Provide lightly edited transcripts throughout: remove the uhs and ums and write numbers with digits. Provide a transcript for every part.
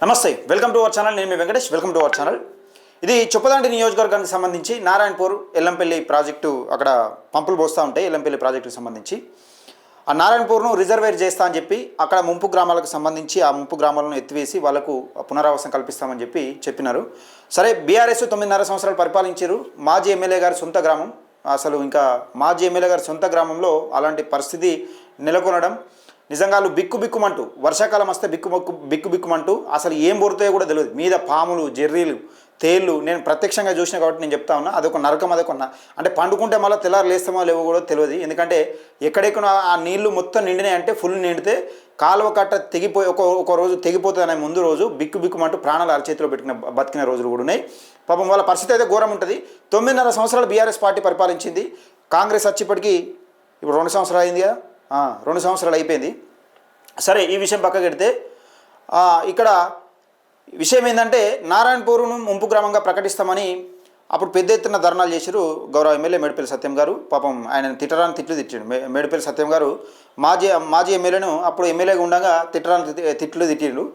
నమస్తే, welcome to our channel. నేను మీ Venkatesh. Welcome to our channel. ఇది చొప్పదండి నియోజకవర్గానికి సంబంధించి నారాయణపూర్ ఎల్లంపల్లి ప్రాజెక్టు, అక్కడ పంపులు పోస్తూ ఉంటాయి. ఎల్లంపల్లి ప్రాజెక్టుకు సంబంధించి ఆ నారాయణపూర్ను రిజర్వేర్ చేస్తా అని చెప్పి అక్కడ ముంపు గ్రామాలకు సంబంధించి ఆ ముంపు గ్రామాలను ఎత్తివేసి వాళ్ళకు పునరావాసం కల్పిస్తామని చెప్పినారు. సరే, బీఆర్ఎస్ 9.5 సంవత్సరాలు పరిపాలించారు. మాజీ ఎమ్మెల్యే గారి సొంత గ్రామం. అసలు ఇంకా మాజీ ఎమ్మెల్యే గారి సొంత గ్రామంలో అలాంటి పరిస్థితి నెలకొనడం నిజంగా వాళ్ళు బిక్కుబిక్కుమంటూ, వర్షాకాలం వస్తే బిక్కుబిక్కుమంటూ అసలు ఏం బొరుతాయో కూడా తెలియదు. మీద పాములు, జెర్రీలు, తేళ్ళు నేను ప్రత్యక్షంగా చూసిన కాబట్టి నేను చెప్తా ఉన్నా. అదొక నరకం, అంటే పండుకుంటే మళ్ళీ తెల్లారు లేస్తామో లేవో కూడా తెలియదు. ఎందుకంటే ఎక్కడెక్కడ ఆ నీళ్లు మొత్తం నిండినాయి అంటే ఫుల్ నిండితే కాలువ కట్ట తెగిపోయి ఒక రోజు తెగిపోతుంది అనే ముందు రోజు బిక్కుబిక్కుమంటూ ప్రాణాలు అరచేతిలో బతికిన రోజులు కూడా ఉన్నాయి. పాపం వాళ్ళ పరిస్థితి అయితే ఘోరం ఉంటుంది. 9.5 సంవత్సరాలు బీఆర్ఎస్ పార్టీ పరిపాలించింది. కాంగ్రెస్ వచ్చేప్పటికీ ఇప్పుడు 2 సంవత్సరాలు అయింది కదా, 2 సంవత్సరాలు అయిపోయింది. సరే, ఈ విషయం పక్కకెడితే ఇక్కడ విషయం ఏంటంటే నారాయణపూర్ను ముంపు గ్రామంగా ప్రకటిస్తామని అప్పుడు పెద్ద ఎత్తున ధర్నాలు చేశారు గౌరవ ఎమ్మెల్యే మేడిపల్లి సత్యం గారు. పాపం ఆయన తిట్టాడు. మేడిపల్లి సత్యం గారు మాజీ ఎమ్మెల్యేను అప్పుడు ఎమ్మెల్యేగా ఉండగా తిట్టిండు.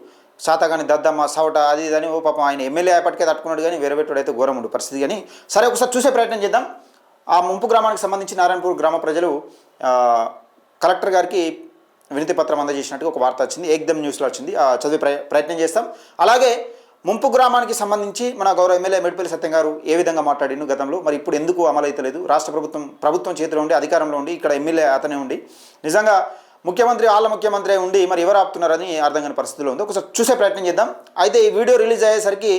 శాతగాని దద్దమ్మ సవట అది ఇదని. పాపం ఆయన ఎమ్మెల్యే అయ్యేపటికే తట్టుకున్నాడు, కానీ వేరేబెట్టుడు అయితే ఘోరం ఉండు పరిస్థితి. కానీ సరే, ఒకసారి చూసే ప్రయత్నం చేద్దాం. ఆ ముంపు గ్రామానికి సంబంధించి నారాయణపూర్ గ్రామ ప్రజలు కలెక్టర్ గారికి వినతి పత్రం అందజేసినట్టుగా ఒక వార్త వచ్చింది. ఏక్దమ్ న్యూస్లో వచ్చింది. చదివే ప్రయత్నం చేస్తాం. అలాగే ముంపు గ్రామానికి సంబంధించి మన గౌరవ ఎమ్మెల్యే మేడిపల్లి సత్యం గారు ఏ విధంగా మాట్లాడిండు గతంలో, మరి ఇప్పుడు ఎందుకు అమలు అవుతలేదు? రాష్ట్ర ప్రభుత్వం చేతిలో ఉండి, అధికారంలో ఉండి, ఇక్కడ ఎమ్మెల్యే అతనే ఉండి, నిజంగా ముఖ్యమంత్రి ఉండి మరి ఎవరు ఆపుతున్నారని అర్థం కాని పరిస్థితిలో ఉంది. ఒకసారి చూసే ప్రయత్నం చేద్దాం. అయితే ఈ వీడియో రిలీజ్ అయ్యేసరికి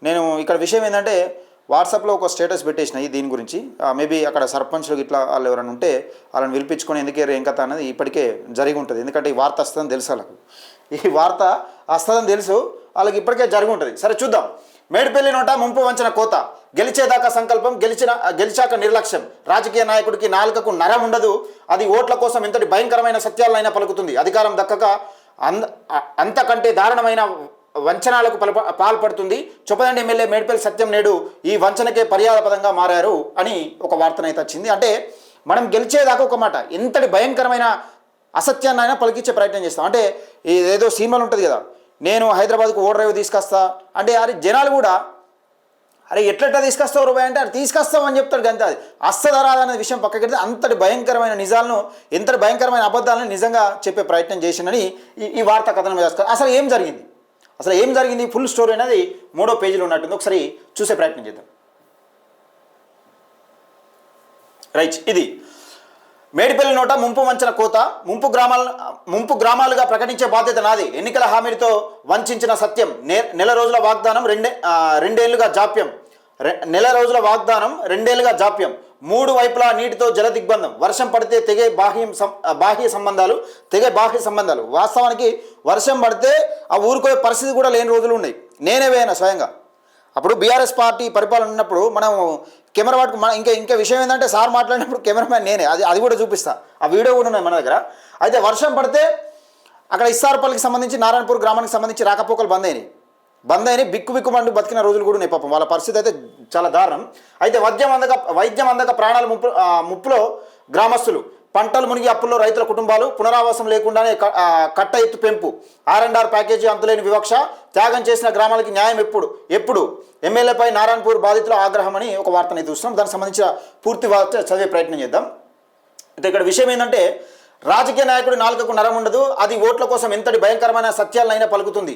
నేను ఇక్కడ విషయం ఏంటంటే వాట్సాప్లో ఒక స్టేటస్ పెట్టేసిన దీని గురించి. మేబీ అక్కడ సర్పంచ్లు ఇట్లా వాళ్ళు ఎవరైనా ఉంటే వాళ్ళని పిలిపించుకొని ఎందుకే ఏం కథ అనేది ఇప్పటికే జరిగి ఉంటుంది. ఎందుకంటే ఈ వార్త వస్తుందని తెలుసు వాళ్ళకు. ఈ వార్త వస్తుందని తెలుసు వాళ్ళకి, ఇప్పటికే జరిగి ఉంటుంది. సరే, చూద్దాం. మేడిపల్లి నోట ముంపు వంచన కోత, గెలిచేదాకా సంకల్పం, గెలిచాక నిర్లక్ష్యం. రాజకీయ నాయకుడికి నాలుకకు నరం ఉండదు. అది ఓట్ల కోసం ఎంతటి భయంకరమైన సత్యాలనైనా పలుకుతుంది. అధికారం దక్కక అంతకంటే దారుణమైన వంచనాలకు పాల్పడుతుంది. చొప్పదండి ఎమ్మెల్యే మేడిపల్లి సత్యం నేడు ఈ వంచనకే పర్యాదపదంగా మారారు అని ఒక వార్తనైతే వచ్చింది. అంటే మనం గెలిచేదాకా ఒక మాట, ఎంతటి భయంకరమైన అసత్యాన్ని అయినా పలికించే ప్రయత్నం చేస్తాం. అంటే ఏదో సినిమాలు ఉంటుంది కదా, నేను హైదరాబాద్కు ఓ డ్రైవ్ తీసుకొస్తా అంటే అరే జనాలు కూడా అరే ఎట్లా తీసుకొస్తావు రూపాయి అంటే అది తీసుకొస్తావు అని చెప్తాడు. అంతే, అది అస్తదరాదు అనే విషయం పక్కకెడితే అంతటి భయంకరమైన నిజాలను, ఎంతటి భయంకరమైన అబద్ధాలను నిజంగా చెప్పే ప్రయత్నం చేసిందని ఈ వార్త కథనం వేస్తారు. అసలు ఏం జరిగింది ఫుల్ స్టోరీ అనేది 3వ పేజీలో ఉన్నట్టుంది. ఒకసారి చూసే ప్రయత్నం చేద్దాం. రైట్, ఇది మేడిపల్లి నోట ముంపు వంచన కోత, ముంపు గ్రామాలుగా ప్రకటించే బాధ్యత నాది. ఎన్నికల హామీలతో వంచిన సత్యం, నెల రోజుల వాగ్దానం రెండేళ్లుగా జాప్యం. నెల రోజుల వాగ్దానం 2 ఏళ్లుగా జాప్యం. 3 వైపులా నీటితో జల దిగ్బంధం. వర్షం పడితే తెగే బాహ్య సంబంధాలు. వాస్తవానికి వర్షం పడితే ఆ ఊరుకోయే పరిస్థితి కూడా లేని రోజులు ఉన్నాయి. నేనే వేయను స్వయంగా. అప్పుడు బీఆర్ఎస్ పార్టీ పరిపాలన ఉన్నప్పుడు మనం కెమెరా వాడుకు ఇంకా విషయం ఏంటంటే సార్ మాట్లాడినప్పుడు కెమెరామ్యాన్ నేనే. అది కూడా చూపిస్తా. ఆ వీడియో కూడా ఉన్నాయి మన దగ్గర. అయితే వర్షం పడితే అక్కడ ఇస్సారపల్లికి సంబంధించి నారాయణపూర్ గ్రామానికి సంబంధించి రాకపోకలు బంద్ అయినాయి. బిక్కుమంటూ బతికిన రోజులు కూడా ఉన్నాయి. పాపం వాళ్ళ పరిస్థితి అయితే చాలా దారుణం. అయితే వైద్యం అందక ప్రాణాల ముప్పులో గ్రామస్తులు, పంటలు మునిగి అప్పుల్లో రైతుల కుటుంబాలు, పునరావాసం లేకుండానే కట్ట ఎత్తు పెంపు, R&R ప్యాకేజీ, అంతులేని వివక్ష, త్యాగం చేసిన గ్రామాలకి న్యాయం ఎప్పుడు ఎమ్మెల్యేపై నారాయణపూర్ బాధితుల ఆగ్రహం అని ఒక వార్తని చూస్తున్నాం. దానికి సంబంధించిన పూర్తి వార్త చదివే ప్రయత్నం చేద్దాం. అయితే ఇక్కడ విషయం ఏంటంటే రాజకీయ నాయకుడి నాలుకకు నరం ఉండదు. అది ఓట్ల కోసం ఎంతటి భయంకరమైన సత్యాలనైనా పలుకుతుంది.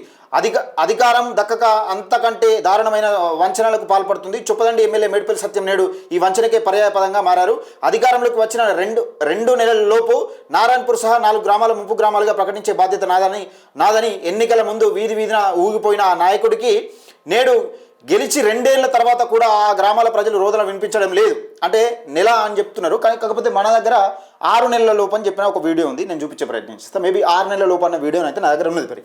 అధికారం దక్కక అంతకంటే దారుణమైన వంచనలకు పాల్పడుతుంది. చొప్పదండి ఎమ్మెల్యే మేడిపల్లి సత్యం నేడు ఈ వంచనకే పర్యాయపదంగా మారారు. అధికారంలోకి వచ్చిన రెండు నెలల లోపు నారాయణపూర్ సహా 4 గ్రామాల ముంపు గ్రామాలుగా ప్రకటించే బాధ్యత నాదని ఎన్నికల ముందు వీధిన ఊగిపోయిన ఆ నాయకుడికి నేడు గెలిచి 2 ఏళ్ల తర్వాత కూడా ఆ గ్రామాల ప్రజలు రోదన వినిపించడం లేదు. అంటే నెల అని చెప్తున్నారు, కానీ కాకపోతే మన దగ్గర 6 నెలల లోపు అని చెప్పిన ఒక వీడియో ఉంది. నేను చూపించే ప్రయత్నం చేస్తాను. మేబీ 6 నెలల లోపు అన్న వీడియో అయితే నా దగ్గర ఉన్నది. మరి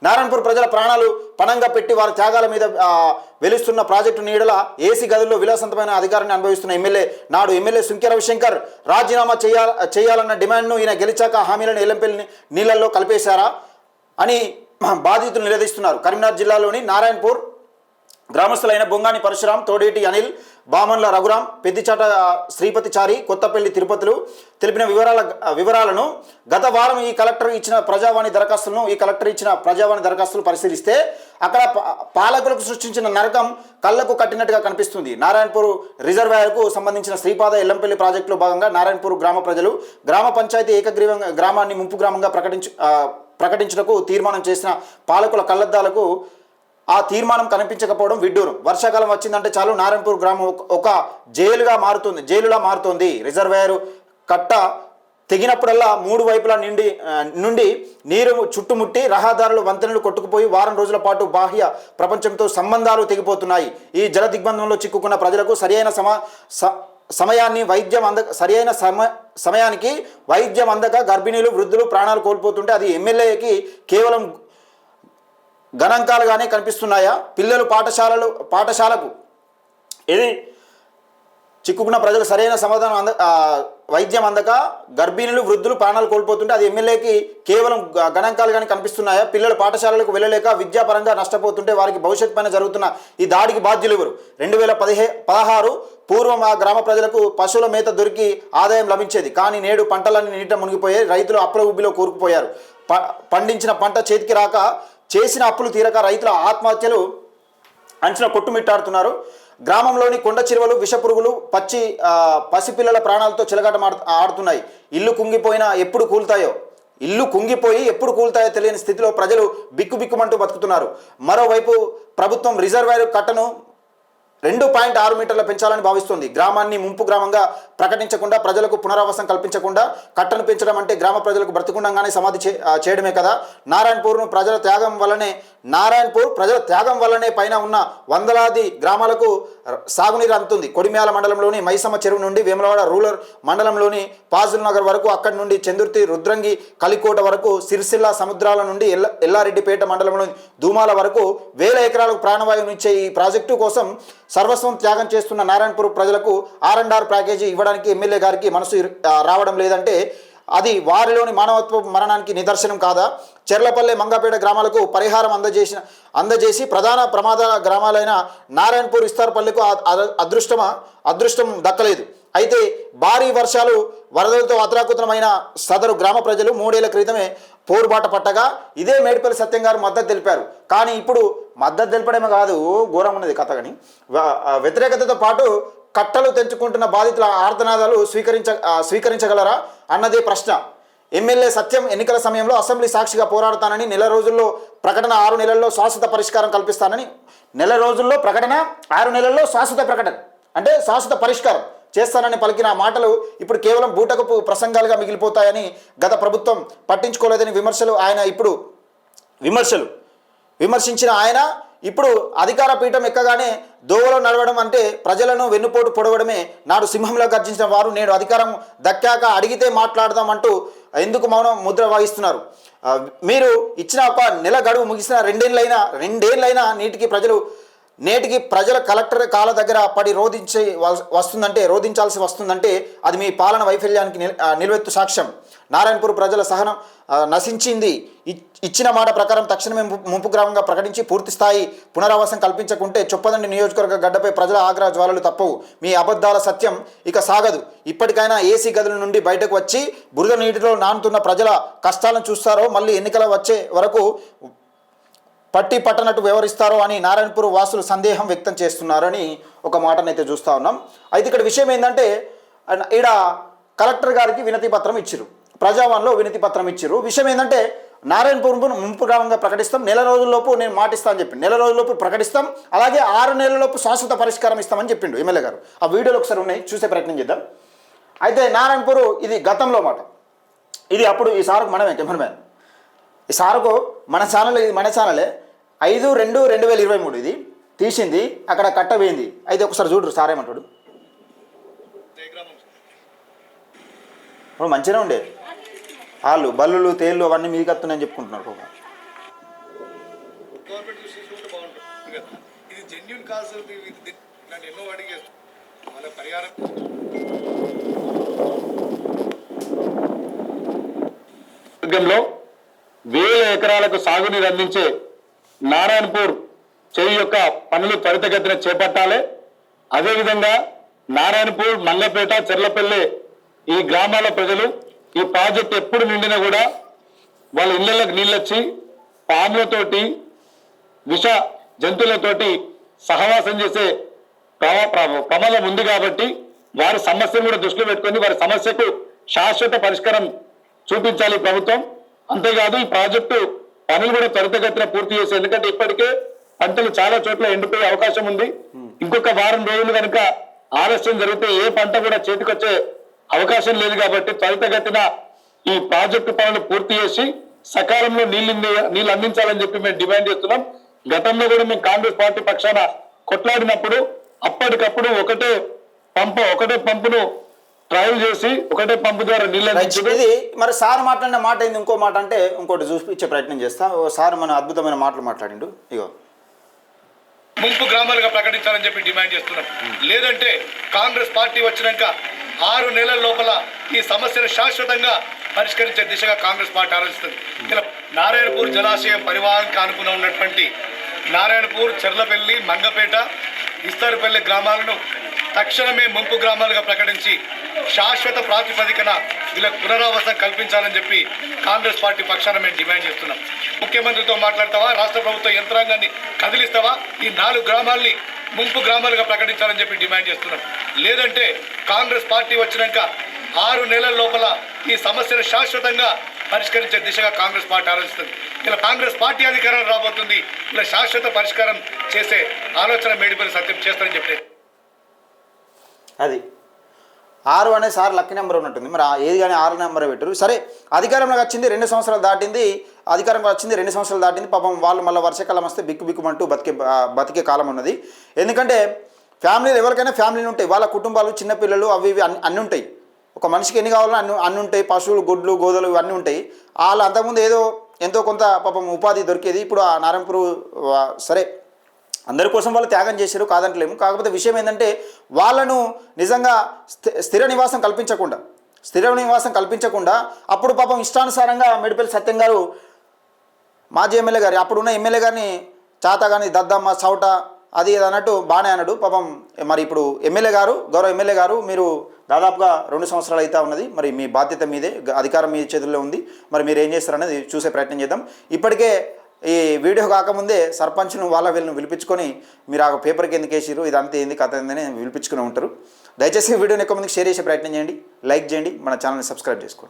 నారాయణపూర్ ప్రజల ప్రాణాలు పణంగా పెట్టి వారి త్యాగాల మీద వెలుస్తున్న ప్రాజెక్టు నీడల ఏసీ గదుల్లో విలాసవంతమైన అధికారాన్ని అనుభవిస్తున్న ఎమ్మెల్యే సుంకె రవిశంకర్ రాజీనామా చేయాలన్న డిమాండ్ను ఈయన గెలిచాక హామీలను ఎల్లంపల్లి నీళ్లలో కలిపేశారా అని బాధితులు నిలదీస్తున్నారు. కరీంనగర్ జిల్లాలోని నారాయణపూర్ గ్రామస్తులైన బొంగాని పరశురాం, తోడేటి అనిల్, బామన్ల రఘురాం, పెద్దిచాట శ్రీపతిచారి, కొత్తపల్లి తిరుపతులు తెలిపిన వివరాలను గత వారం ఈ కలెక్టర్ ఇచ్చిన ప్రజావాణి దరఖాస్తులు పరిశీలిస్తే అక్కడ పాలకులకు సృష్టించిన నరకం కళ్లకు కట్టినట్టుగా కనిపిస్తుంది. నారాయణపూర్ రిజర్వాయర్కు సంబంధించిన శ్రీపాద ఎల్లంపల్లి ప్రాజెక్టులో భాగంగా నారాయణపూర్ గ్రామ ప్రజలు గ్రామ పంచాయతీ ఏకగ్రీవంగా గ్రామాన్ని ముంపు గ్రామంగా ప్రకటించుటకు తీర్మానం చేసిన పాలకుల కళ్లద్దాలకు ఆ తీర్మానం కనిపించకపోవడం విడ్డూరం. వర్షాకాలం వచ్చిందంటే చాలు నారాయణపూర్ గ్రామం ఒక జైలులా మారుతోంది. రిజర్వాయర్ కట్ట తెగినప్పుడల్లా 3 వైపుల నుండి నీరు చుట్టుముట్టి రహదారులు వంతెనలు కొట్టుకుపోయి వారం రోజుల పాటు బాహ్య ప్రపంచంతో సంబంధాలు తెగిపోతున్నాయి. ఈ జల దిగ్బంధంలో చిక్కుకున్న ప్రజలకు సమయానికి వైద్యం అందక గర్భిణీలు, వృద్ధులు ప్రాణాలు కోల్పోతుంటే అది ఎమ్మెల్యేకి కేవలం గణాంకాలుగానే కనిపిస్తున్నాయా? పిల్లలు పాఠశాలకు ఇది చిక్కుకున్న ప్రజలు సరైన సమాధానం వైద్యం అందక గర్భిణులు, వృద్ధులు ప్రాణాలు కోల్పోతుంటే అది ఎమ్మెల్యేకి కేవలం గణాంకాలుగానే కనిపిస్తున్నాయా? పిల్లలు పాఠశాలలకు వెళ్ళలేక విద్యాపరంగా నష్టపోతుంటే వారికి భవిష్యత్ పైన జరుగుతున్న ఈ దాడికి బాధ్యులు ఎవరు? 2016 పూర్వం ఆ గ్రామ ప్రజలకు పశువుల మేత దొరికి ఆదాయం లభించేది. కానీ నేడు పంటలన్నీ నీట మునిగిపోయాయి. రైతులు అప్పుల ఉబ్బిలో కూరుకుపోయారు. పండించిన పంట చేతికి రాక, చేసిన అప్పులు తీరక రైతుల ఆత్మహత్యలు అంచున కొట్టుమిట్టాడుతున్నారు. గ్రామంలోని కొండ చిరువలు, విషపురుగులు పసిపిల్లల ప్రాణాలతో చెలగాట ఆడుతున్నాయి. ఇల్లు కుంగిపోయి ఎప్పుడు కూలుతాయో తెలియని స్థితిలో ప్రజలు బిక్కుబిక్కుమంటూ బతుకుతున్నారు. మరోవైపు ప్రభుత్వం రిజర్వాయర్ కట్టను 2.6 మీటర్ల పెంచాలని భావిస్తోంది. గ్రామాన్ని ముంపు గ్రామంగా ప్రకటించకుండా, ప్రజలకు పునరావాసం కల్పించకుండా కట్టను పెంచడం అంటే గ్రామ ప్రజలకు బ్రతికుండంగానే సమాధి చేయడమే కదా. నారాయణపూర్ ప్రజల త్యాగం వల్లనే పైన ఉన్న వందలాది గ్రామాలకు సాగునీరు అందుతుంది. కొడిమ్యాల మండలంలోని మైసమ్మ చెరువు నుండి వేములవాడ రూరల్ మండలంలోని పాజుల్ నగర్ వరకు, అక్కడి నుండి చందుర్తి, రుద్రంగి, కలికోట వరకు, సిరిసిల్ల సముద్రాల నుండి ఎల్లారెడ్డిపేట మండలంలోని ధూమాల వరకు వేల ఎకరాలకు ప్రాణవాయువునిచ్చే ఈ ప్రాజెక్టు కోసం సర్వస్వం త్యాగం చేస్తున్న నారాయణపూర్ ప్రజలకు R&R ప్యాకేజీ ఇవ్వడానికి ఎమ్మెల్యే గారికి మనసు రావడం లేదంటే అది వారిలోని మానవత్వ మరణానికి నిదర్శనం కాదా? చెర్లపల్లె, మంగపేట గ్రామాలకు పరిహారం అందజేసి ప్రధాన ప్రమాద గ్రామాలైన నారాయణపూర్, ఇస్తార్పల్లెకు అదృష్టం దక్కలేదు. అయితే భారీ వర్షాలు, వరదలతో అతలాకుతలమైన సదరు గ్రామ ప్రజలు 3 ఏళ్ల క్రితమే పోరుబాట పట్టగా ఇదే మేడిపల్లి సత్యం గారు మద్దతు తెలిపారు. కానీ ఇప్పుడు మద్దతు తెలపడమే కాదు, ఘోరం ఉన్నది కథ. కానీ వ్యతిరేకతతో పాటు కట్టలు తెంచుకుంటున్న బాధితుల ఆర్తనాదాలు స్వీకరించగలరా అన్నదే ప్రశ్న. ఎమ్మెల్యే సత్యం ఎన్నికల సమయంలో అసెంబ్లీ సాక్షిగా పోరాడతానని, 6 నెలల్లో శాశ్వత పరిష్కారం కల్పిస్తానని, 6 నెలల్లో శాశ్వత ప్రకటన అంటే శాశ్వత పరిష్కారం చేస్తానని పలికిన మాటలు ఇప్పుడు కేవలం బూటకపు ప్రసంగాలుగా మిగిలిపోతాయని గత ప్రభుత్వం పట్టించుకోలేదని విమర్శించిన ఆయన ఇప్పుడు అధికార పీఠం ఎక్కగానే దోవలో నడవడం అంటే ప్రజలను వెన్నుపోటు పొడవడమే. నాడు సింహంలో గర్జించిన వారు నేడు అధికారం దక్కాక అడిగితే మాట్లాడదాం అంటూ ఎందుకు మౌనం ముద్ర వహిస్తున్నారు? మీరు ఇచ్చిన ఒక నెల గడువు ముగిసిన 2 ఏళ్ళైనా నేటికి ప్రజల కలెక్టర్ కాళ్ళ దగ్గర పడి రోధించాల్సి వస్తుందంటే అది మీ పాలన వైఫల్యానికి నిలువెత్తు సాక్ష్యం. నారాయణపూర్ ప్రజల సహనం నశించింది. ఇచ్చిన మాట ప్రకారం తక్షణమే ముంపు గ్రామంగా ప్రకటించి పూర్తి స్థాయి పునరావాసం కల్పించకుంటే చొప్పదండి నియోజకవర్గ గడ్డపై ప్రజల ఆగ్రహ జ్వాలలు తప్పవు. మీ అబద్ధాల సత్యం ఇక సాగదు. ఇప్పటికైనా ఏసీ గదుల నుండి బయటకు వచ్చి బురద నీటిలో నానుతున్న ప్రజల కష్టాలను చూస్తారో, మళ్ళీ ఎన్నికల వచ్చే వరకు పట్టనట్టు వ్యవహరిస్తారో అని నారాయణపూర్ వాసులు సందేహం వ్యక్తం చేస్తున్నారని ఒక మాటనైతే చూస్తూ ఉన్నాం. అయితే ఇక్కడ విషయం ఏంటంటే, ఈడ కలెక్టర్ గారికి వినతి పత్రం ఇచ్చిరు, ప్రజావాణిలో వినతి పత్రం ఇచ్చిరు. విషయం ఏంటంటే నారాయణపూర్ ముంపు గ్రామంగా ప్రకటిస్తాం, 1 నెల రోజుల్లోపు నేను మాటిస్తా అని చెప్పిండు. 1 నెల రోజుల్లోపు ప్రకటిస్తాం, అలాగే 6 నెలలలోపు శాశ్వత పరిష్కారం ఇస్తామని చెప్పిండు ఎమ్మెల్యే గారు. ఆ వీడియోలు ఒకసారి ఉన్నాయి, చూసే ప్రయత్నం చేద్దాం. అయితే నారాయణపూర్ ఇది గతంలో మాట, ఇది అప్పుడు ఈ సార్కు మనమే కెమెరామ్యాన్, ఈ సార్కు మన ఛానలే 5/2/2023 ఇది తీసింది, అక్కడ కట్ట పోయింది. అయితే ఒకసారి చూడరు సార్ ఏమంటాడు. ఇప్పుడు మంచిగానే ఉండే వాళ్ళు బల్లులు, తేళ్ళు అవన్నీ మీదకి వస్తున్నాయని చెప్పుకుంటున్నారు. వర్గంలో 1000 ఎకరాలకు సాగునీరు అందించే నారాయణపూర్ చెయ్యి యొక్క పనులు త్వరితగతిన చేపట్టాలి. అదేవిధంగా నారాయణపూర్, మంగపేట, చెర్లపల్లి ఈ గ్రామాల ప్రజలు ఈ ప్రాజెక్ట్ ఎప్పుడు నిండినా కూడా వాళ్ళ ఇళ్లలోకి నీళ్ళొచ్చి పాములతోటి విష జంతువులతోటి సహవాసం చేసే ప్రమాదం ఉంది కాబట్టి వారి సమస్యను కూడా దృష్టిలో పెట్టుకొని వారి సమస్యకు శాశ్వత పరిష్కారం చూపించాలి ప్రభుత్వం. అంతేకాదు ఈ ప్రాజెక్టు పనులు కూడా త్వరితగతిన పూర్తి చేసి, ఎందుకంటే ఇప్పటికే పంటలు చాలా చోట్ల ఎండిపోయే అవకాశం ఉంది. ఇంకొక వారం రోజులు కనుక ఆలస్యం జరిగితే ఏ పంట కూడా చేతికొచ్చే అవకాశం లేదు కాబట్టి త్వరితగతిన ఈ ప్రాజెక్టు పనులు పూర్తి చేసి సకాలంలో నీళ్లు అందించాలని చెప్పి మేము డిమాండ్ చేస్తున్నాం. గతంలో కూడా మేము కాంగ్రెస్ పార్టీ పక్షాన కొట్లాడినప్పుడు అప్పటికప్పుడు ఒకటే పంపును ట్రయల్ చేసి ఒకటే పంపు ద్వారా నీళ్ళు అందించింది. ఇది మరి సార్ మాట్లాడిన మాట ఏంది, ఇంకో మాట అంటే ఇంకోటి చూపించే ప్రయత్నం చేస్తా. సార్ మన అద్భుతమైన మాటలు మాట్లాడిండు. ఇగో ముంపు గ్రామాలుగా ప్రకటించాలని చెప్పి డిమాండ్ చేస్తున్నాం. లేదంటే కాంగ్రెస్ పార్టీ వచ్చినాక 6 నెలల లోపల ఈ సమస్యను శాశ్వతంగా పరిష్కరించే దిశగా కాంగ్రెస్ పార్టీ ఆలోచిస్తుంది. ఇలా నారాయణపూర్ జలాశయం పరివాహంకి ఆనుకుని ఉన్నటువంటి నారాయణపూర్, చెర్లపల్లి, మంగపేట, ఇస్తారుపల్లి గ్రామాలను తక్షణమే ముంపు గ్రామాలుగా ప్రకటించి శాశ్వత ప్రాతిపదికన వీళ్ళకు పునరావాసం కల్పించాలని చెప్పి కాంగ్రెస్ పార్టీ పక్షాన మేము డిమాండ్ చేస్తున్నాం. ముఖ్యమంత్రితో మాట్లాడతావా, రాష్ట్ర ప్రభుత్వ యంత్రాంగాన్ని కదిలిస్తావా, ఈ 4 గ్రామాల్ని ముంపు గ్రామాలుగా ప్రకటించాలని చెప్పి డిమాండ్ చేస్తున్నాం. లేదంటే కాంగ్రెస్ పార్టీ వచ్చినాక 6 నెలల లోపల ఈ సమస్యను శాశ్వతంగా పరిష్కరించే దిశగా కాంగ్రెస్ పార్టీ ఆలోచిస్తుంది. ఇలా కాంగ్రెస్ పార్టీ అధికారం రాబోతుంది. ఇలా శాశ్వత పరిష్కారం చేసే ఆలోచన మేడిపల్లి సత్యం చేస్తారని చెప్పి అది 6 అనే సార్ లక్కీ నెంబర్ ఉన్నట్టుంది. మరి ఏది కానీ 6 నెంబర్ పెట్టారు. సరే, అధికారంలోకి వచ్చింది 2 సంవత్సరాలు దాటింది. అధికారంలో వచ్చింది 2 సంవత్సరాలు దాటింది. పాపం వాళ్ళు మళ్ళీ వర్షాకాలం వస్తే బిక్కుమంటూ బతికే కాలం ఉన్నది. ఎందుకంటే ఫ్యామిలీలు ఎవరికైనా ఫ్యామిలీలు ఉంటాయి, వాళ్ళ కుటుంబాలు, చిన్నపిల్లలు, అవి ఇవి అన్నీ ఉంటాయి. ఒక మనిషికి ఎన్ని కావాలో అన్నీ ఉంటాయి. పశువులు, గొడ్లు, గోదలు ఇవన్నీ ఉంటాయి. వాళ్ళు అంతకుముందు ఎంతో కొంత పాపం ఉపాధి దొరికేది. ఇప్పుడు ఆ నారాయణపూర్ సరే అందరి కోసం వాళ్ళు త్యాగం చేశారు, కాదంటలేము. కాకపోతే విషయం ఏంటంటే వాళ్ళను నిజంగా స్థిర నివాసం కల్పించకుండా అప్పుడు పాపం ఇష్టానుసారంగా మేడిపల్లి సత్యం గారు, మాజీ ఎమ్మెల్యే గారు, అప్పుడున్న ఎమ్మెల్యే గారిని చాత కానీ దద్దమ్మ చౌట అది అన్నట్టు బాగానే అన్నాడు పాపం. మరి ఇప్పుడు గౌరవ ఎమ్మెల్యే గారు, మీరు దాదాపుగా 2 సంవత్సరాలు అయితే ఉన్నది. మరి మీ బాధ్యత మీదే, అధికారం మీ చేతుల్లో ఉంది. మరి మీరు ఏం చేస్తారనేది చూసే ప్రయత్నం చేద్దాం. ఇప్పటికే ఈ వీడియో కాకముందే సర్పంచ్ను వీళ్ళని పిలిపించుకొని మీరు ఆ పేపర్కి ఎందుకు వేసిరు, ఇదంతా ఏంది కథ ఏందని పిలిపించుకుని ఉంటారు. దయచేసి వీడియోని ఎక్కువ మందికి షేర్ చేసే ప్రయత్నం చేయండి, లైక్ చేయండి, మన ఛానల్ని సబ్స్క్రైబ్ చేసుకోండి.